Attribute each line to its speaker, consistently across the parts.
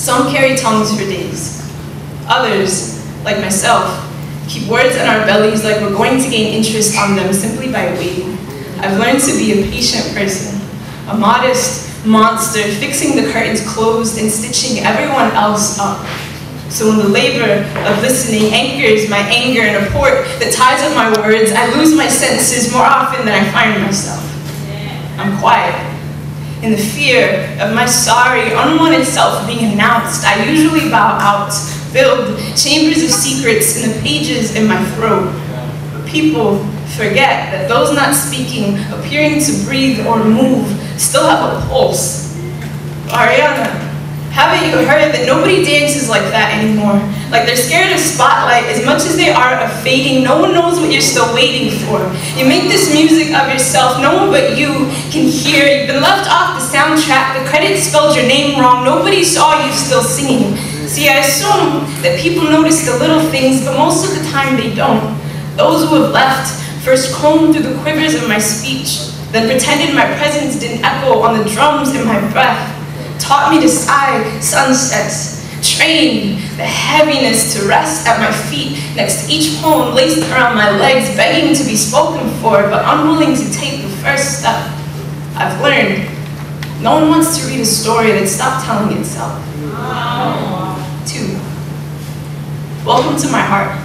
Speaker 1: Some carry tongues for days. Others, like myself, keep words in our bellies like we're going to gain interest on them simply by waiting. I've learned to be a patient person, a modest monster, fixing the curtains closed and stitching everyone else up. So when the labor of listening anchors my anger in a port that ties up my words, I lose my senses more often than I find myself. I'm quiet. In the fear of my sorry, unwanted self being announced, I usually bow out, build chambers of secrets in the pages in my throat. But people forget that those not speaking, appearing to breathe or move, still have a pulse. Ariana, haven't you heard that nobody dances like that anymore? Like they're scared of spotlight as much as they are of fading. No one knows what you're still waiting for. You make this music of yourself, no one but you can hear. You've been left off the soundtrack, the credits spelled your name wrong, nobody saw you still singing. See, I assume that people notice the little things, but most of the time they don't. Those who have left first combed through the quivers of my speech, then pretended my presence didn't echo on the drums in my breath, taught me to sigh sunsets, trained the heaviness to rest at my feet next to each poem laced around my legs, begging to be spoken for, but unwilling to take the first step. I've learned no one wants to read a story that stopped telling itself. 2. Welcome to my heart.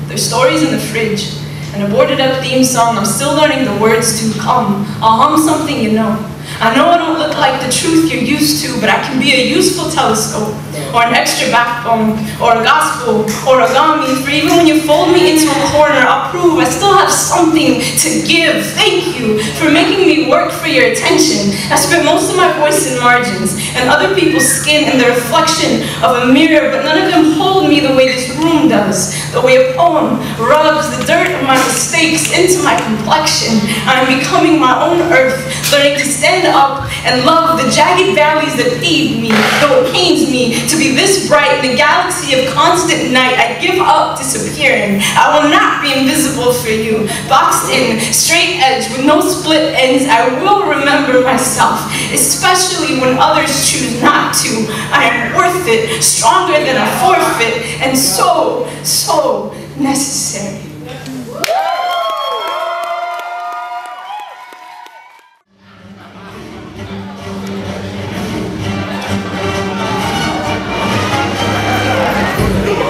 Speaker 1: There's stories in the fridge, and a boarded up theme song. I'm still learning the words to come. I'll hum something you know. I know I don't look like the truth you're used to, but I can be a useful telescope, or an extra backbone, or a gospel, origami, for even when you fold me into a corner, I'll prove I still have something to give. Thank you for making me work for your attention. I spent most of my voice in margins, and other people's skin in the reflection of a mirror, but none of them hold me the way this room does, the way a poem rubs the dirt of my mistakes into my complexion. I'm becoming my own earth, learning to stand up and love the jagged valleys that feed me, though it pains me to be this bright in a galaxy of constant night. I give up disappearing. I will not be invisible for you. Boxed in, straight edge, with no split ends, I will remember myself, especially when others choose not to. I am worth it, stronger than a forfeit, and so, so necessary.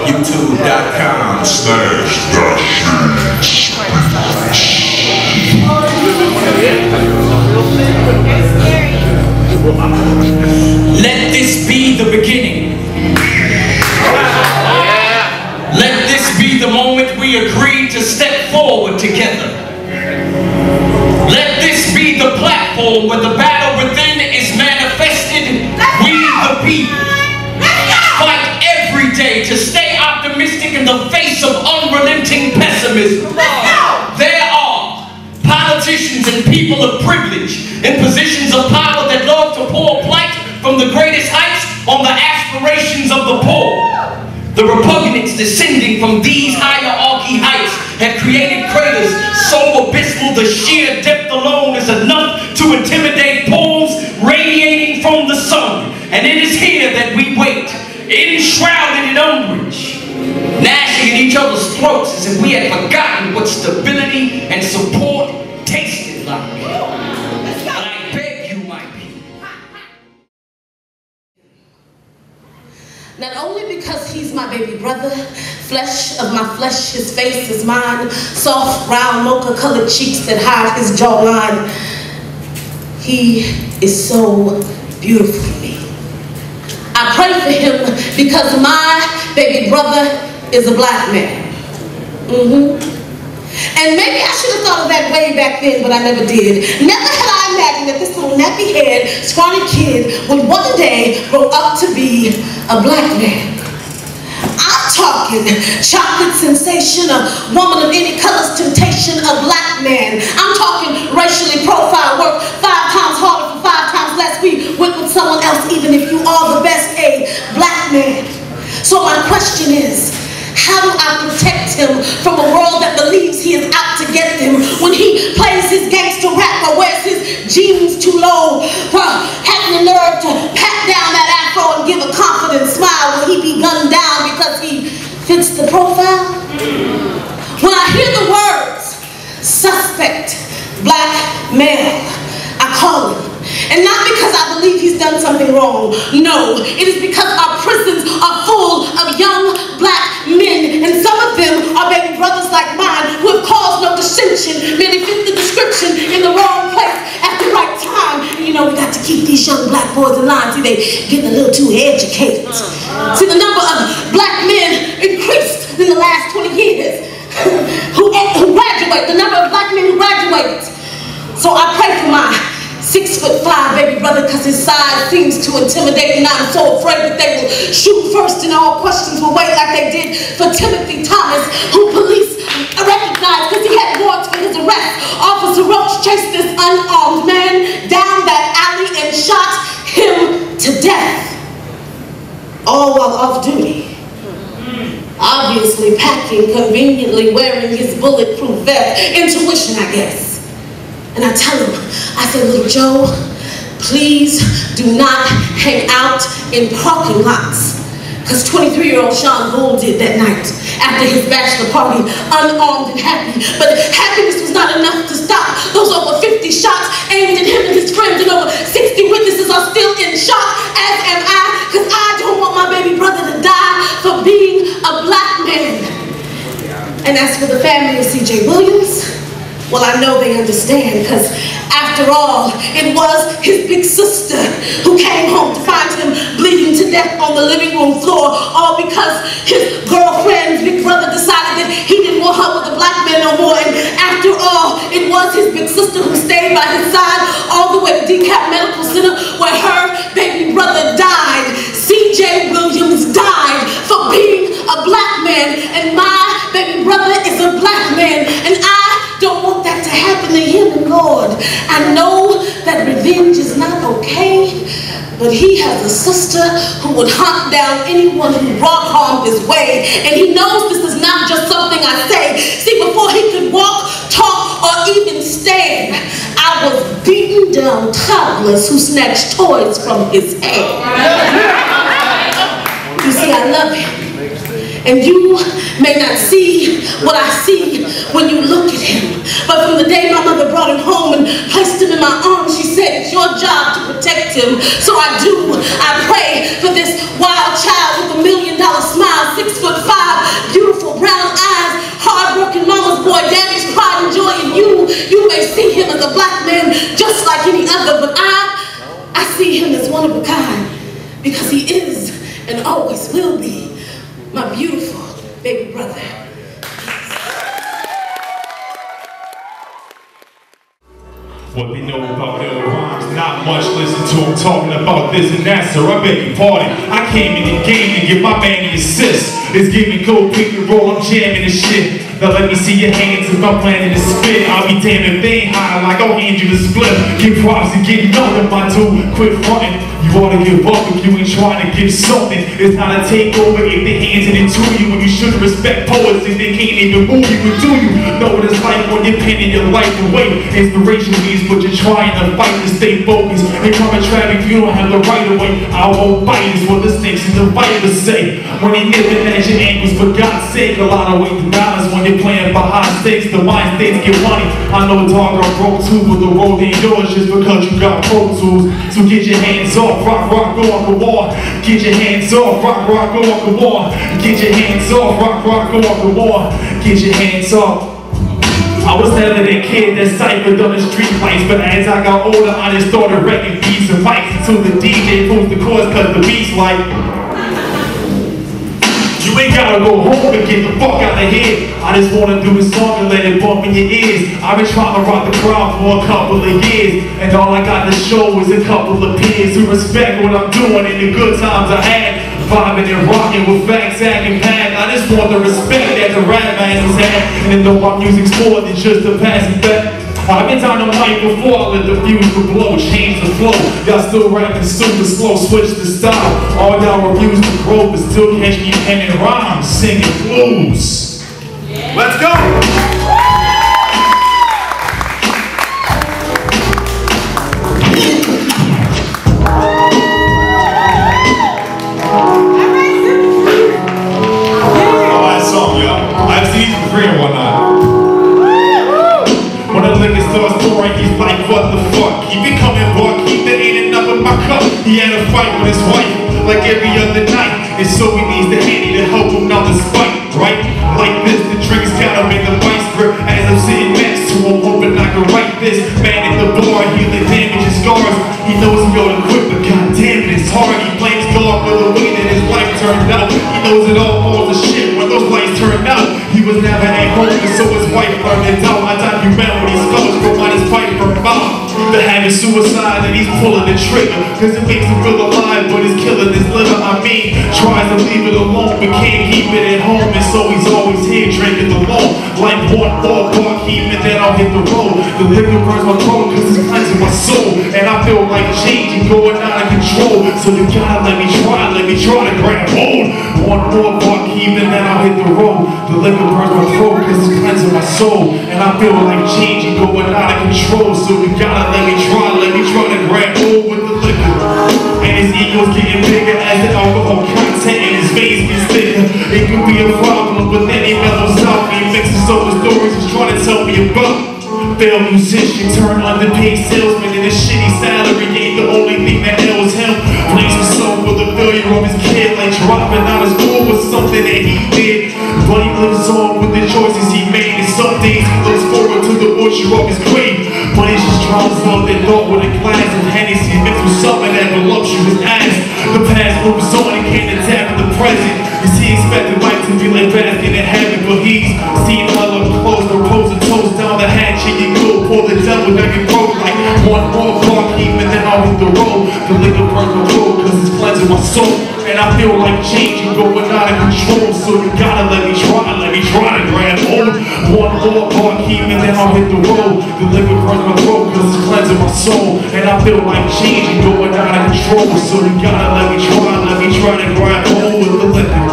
Speaker 2: YouTube.com/TheSheets.
Speaker 3: Let this be the beginning. Let this be the moment we agree to step forward together. Let this be the platform where the battle within is manifested. We the people fight every day to stay optimistic in the face of unrelenting pessimism. There are politicians and people of privilege in positions of power that love to pour blight from the greatest heights on the aspirations of the poor. The repugnance descending from these hierarchy heights have created craters so abysmal the sheer depth alone is enough to intimidate poles radiating from the sun. And it is here that we wait, enshrouded in umbrage, gnashing at each other's throats as if we had forgotten what stability and support tasted like. But I beg you, my people.
Speaker 4: Not only because he's my baby brother, flesh of my flesh, his face is mine, soft, round, mocha-colored cheeks that hide his jawline. He is so beautiful to me. I pray for him because my baby brother is a black man. And maybe I should have thought of that way back then, but I never did. Never had I imagined that this little nappy-haired, scrawny kid would one day grow up to be a black man. I'm talking chocolate sensation, a woman of any color's temptation, a black man. I'm talking racially profiled, work 5 times harder for 5 times less. We went with someone else even if you are the best, a black man. So my question is, how do I protect him from a world that believes he is out to get them when he plays his gangster rap or wears his jeans too low for having the nerve to pat down that afro and give a confidence And not because I believe he's done something wrong. No, it is because our prisons are full of young black men, and some of them are baby brothers like mine who have caused no dissension, merely fit the description in the wrong place at the right time. And you know, we got to keep these young black boys in line. See, they getting a little too educated. See, the number of black men increased in the last 20 years who graduate, the number of black men who graduate. So I pray for my 6'5" baby brother, because his size seems to intimidate, and I'm so afraid that they will shoot first and all questions will wait, like they did for Timothy Thomas, who police recognized because he had warrants for his arrest. Officer Roach chased this unarmed man down that alley and shot him to death, all while off duty. Obviously packing, conveniently wearing his bulletproof vest. Intuition, I guess. And I tell him, I said, little Joe, please do not hang out in parking lots. Because 23-year-old Sean Bull did that night after his bachelor party, unarmed and happy. But happiness was not enough to stop those over 50 shots aimed at him and his friends, and over 60 witnesses are still in shock, as am I, because I don't want my baby brother to die for being a black man. And as for the family of C.J. Williams, well, I know they understand, because after all, it was his big sister who came home to find him bleeding to death on the living room floor, all because his girlfriend's big brother decided that he didn't want her with a black man no more. And after all, it was his big sister who stayed by his side all the way to DeKalb Medical Center, where her baby brother died. C.J. Williams died for being a black man, and my baby brother is a black man, and I don't want that to happen to him. And Lord, I know that revenge is not okay, but he has a sister who would hunt down anyone who brought harm his way. And he knows this is not just something I say. See, before he could walk, talk, or even stand, I was beating down toddlers who snatched toys from his hand. You see, I love him. And you may not see what I see when you look at him. But from the day my mother brought him home and placed him in my arms, she said, it's your job to protect him. So I do. I pray for this wild child with $1 million smile, 6'5", beautiful brown eyes, hard-working mama's boy, daddy's pride and joy. And you may see him as a black man just like any other, but I see him as one of a kind, because he is and always will be my beautiful baby brother.
Speaker 2: What they know about ill rhymes, not much. Listen to them talking about this and that, so I beg your pardon. I came in the game to give my man the assist. It's give me go, pick and roll, I'm jamming this shit. Now let me see your hands if I'm planning to spit. I'll be damned if they ain't high, like I'll hand you the split. Give props and get nothing, my dude. Quit fronting. You ought to give up if you ain't trying to give something. It's not a takeover if they handing it to you. When you should respect poets if they can't even move you. But do you know what it's like when you're pinning your life away? Inspiration means but you're trying to fight to stay focused. They come in traffic, you don't have the right of way. I won't bite is what the snakes and the vipers say. When they nipping at your ankles, for God's sake, a lot of weight to balance when you're playing for high stakes. The mind states get money. I know dog are broke too, but the road ain't yours just because you got Pro Tools. So get your hands off, rock, go on the wall. Get your hands off, rock, go on the wall. Get your hands off, rock, go on the wall. Get your hands off. I was never the kid that cyphered on the street lights, but as I got older, I just started wrecking beats and mics until the DJ pulls the chords, cause the beat's like, you ain't gotta go home and get the fuck out of here. I just wanna do a song and let it bump in your ears. I've been trying to rock the crowd for a couple of years, and all I got to show is a couple of peers who respect what I'm doing in the good times I had. Vibing and rocking with facts, acting bad. I just want the respect that the rap masters had. And though my music's more than just a passing fact, I've been down the mic before I let the fuse to blow, change the flow. Y'all still rapping super slow, switch the style. All y'all refuse to grow, but still catch me penning rhymes, singing blues. Yeah. Let's go! When the liquor starts pouring, he's like, what the fuck? Keep it coming, boy, keep the He had a fight with his wife like every other night, and so he needs the handy to help him out despite, right? Like this, the drink's got him in the vice grip as I'm sitting next to him, hoping I can write this. Man at the bar, healing damage and scars. He knows he ought to quit, but goddamn it, it's hard. He blames God for the way that his life turned out. He knows it all falls to shit when those lights turned out. He was never at home, and so his wife burned it out. I document when these fellas from out his pipe from mouth. They're having suicide and he's pulling the trigger, cause it makes him feel alive, but he's killing his liver. I mean, tries to leave it alone, but can't keep it at home, and so he's always here drinking alone. Like one more barkeep and then I'll hit the road. The liquor burns my throat cause it's cleansing my soul, and I feel like changing, going out of control. So you gotta let me try to grab hold. One more barkeep and then I'll hit the road. The liquor burns my throat cause it's cleansing my soul, and I feel like changing, going out of control. So you gotta let me try to grab hold with the liquor. And his ego's getting bigger as the alcohol content in his veins gets thicker. It could be a problem, but then he mellows out. He mixes up the stories he's trying to tell me about. Failed musician turned underpaid salesman, and his shitty salary ain't the only thing that ails him. Blames himself for the failure of his kid, like dropping out of school was something that he did. But he lives on with the choices he made, and some days he looks forward to the butcher of his grave. But he just drowns out that thought with a glass of Hennessy mixed with something that voluptuous ass. The past moves on and can't adapt to the present. You see, he expected life to be like basking in heaven, but he's seen all up close, proposing toast down the hatch, and you go pour the devil that can broke like one more barkeep and then I'll hit the road. The liquor burns my throat cause it's cleansing my soul, and I feel like changing, going out of control. So you gotta let me try to grab hold. One more barkeep and then I'll hit the road. The liquor burns my throat cause it's cleansing my soul, and I feel like changing, going out of control. So you gotta let me try to grab hold with the liquor.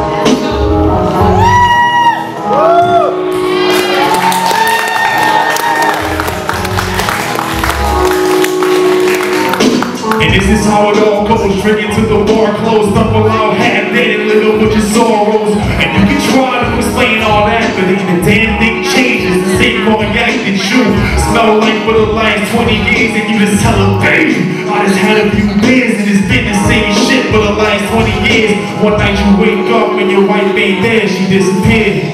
Speaker 2: And this is how it all goes, drinking to the bar closed, stumble out half-dead and live up with your sorrows. And you can try to explain all that, but ain't a damn thing changes. The same cognac that you smell like for the last 20 years, and you just tell her, baby, I just had a few beers and it's been the same shit for the last 20 years. One night you wake up and your wife ain't there, she disappeared.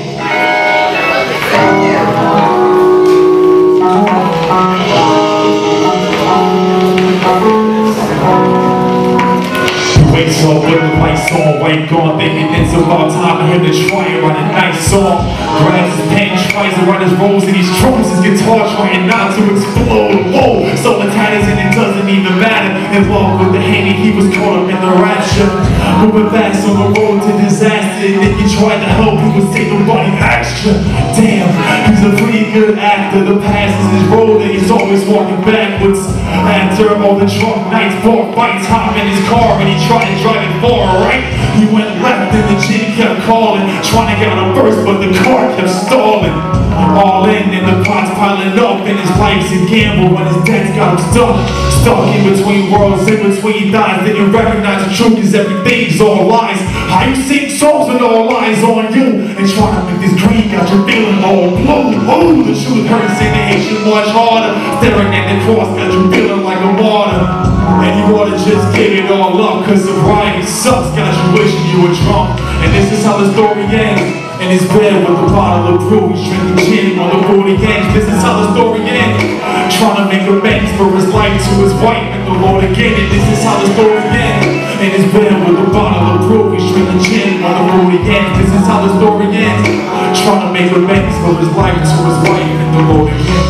Speaker 2: Wakes up with the lights on, white gone, thinking it's about time for him to try and write a nice song. Grabs his pen, tries to write his roles, and he strums his guitar trying not to explode. Whoa, so the tatters and it doesn't even matter. In love with the Henny, he was caught up in the rapture. Moving fast on the road to disaster, and if you tried to help, he was taking nobody extra. Damn, he's a pretty good actor. The past is his road, and he's always walking backwards. After all the drunk nights, bar fights, hop in his car, and he tried to drive it far, right? He went left and the G kept calling, trying to get on first, but the car kept stalling. All in and the pot's piling up, and his life's a gamble when his debts got him stuck in between worlds, in between thighs. Didn't recognize the truth cause everything's all lies. How you sing songs with all lies on you, and trying to make this dream got you feeling all blue. Oh, the truth hurts and it hits you much harder. Staring at the cross got you feeling like a martyr. And you ought to just give it all up, cause sobriety sucks, got you wishing you were drunk. And this is how the story ends. In his bed with a bottle of brew, he's drinking gin on the 40 ends. This is how the story ends. Trying to make amends for his life to his wife and the Lord again. And this is how the story ends. In his bed with a bottle of brew, he's drinking gin on the 40 ends. This is how the story ends. Trying to make amends for his life to his wife and the Lord again.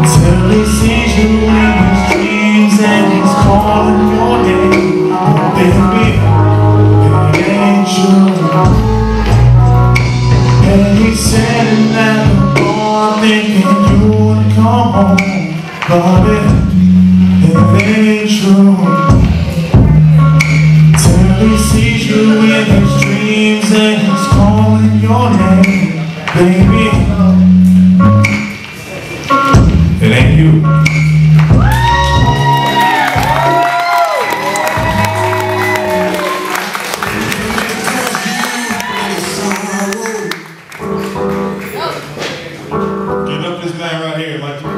Speaker 2: Till he sees you in his dreams and he's calling your name. Baby, it ain't true. And he's sitting at the bar thinking you would come home. But it ain't true. Till he sees you in his dreams and he's calling your name. Baby, it ain't you. this man right here, like.